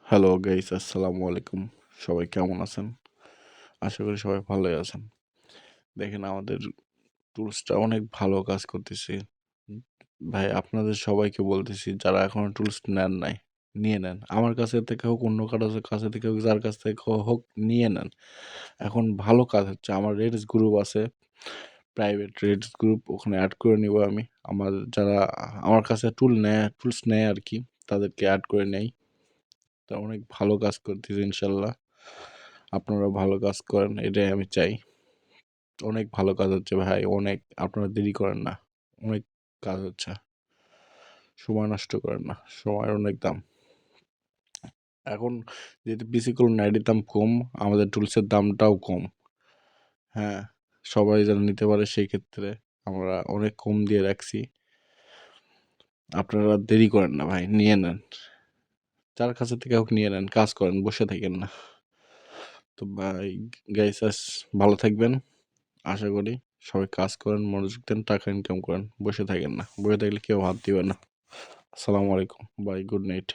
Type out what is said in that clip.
Hello guys, আসসালামু আলাইকুম। সবাই কেমন আছেন? আশা করি সবাই ভালোই আছেন। দেখেন, আমাদের টুলসটা অনেক ভালো কাজ করতেছে। উম ভাই, আপনাদের সবাইকে বলতেছি, যারা এখনো টুলস নেন নাই, নিয়ে নেন। আমার কাছে থেকে হোক, অন্য কারো কাছে থেকে হোক, যার কাছ থেকে হোক, নিয়ে নেন। এখন ভালো কাজ হচ্ছে। আমার রেডস গ্রুপ আছে, প্রাইভেট রেডস গ্রুপ, ওখানে অ্যাড করে নিব আমি। আমার যারা আমার কাছে টুলস নেয় আর কি, তাদেরকে অ্যাড করে নেই। তা অনেক ভালো কাজ করতেছে ইনশাল্লাহ। আপনারা ভালো কাজ করেন, এটাই আমি চাই। অনেক ভালো কাজ হচ্ছে ভাই, অনেক। আপনারা দেরি করেন না, অনেক কাজ হচ্ছে। সময় নষ্ট করেন না, সময়ের অনেক দাম। এখন যেহেতু পিসি করুন আইডির দাম কম, আমাদের টুলসের দামটাও কম। হ্যাঁ, সবাই যেন নিতে পারে, সেই ক্ষেত্রে আমরা অনেক কম দিয়ে রাখছি। আপনারা দেরি করেন না ভাই, নিয়ে নেন। যার কাছে থেকে হোক নিয়ে নেন, কাজ করেন, বসে থাকেন না। তো ভাই, গাইস, ভালো থাকবেন। আশা করি সবাই কাজ করেন, মনোযোগ দেন, টাকা ইনকাম করেন, বসে থাকেন না। বসে থাকলে কেউ হাত দিবে না। আসসালামু আলাইকুম, বাই, গুড নাইট।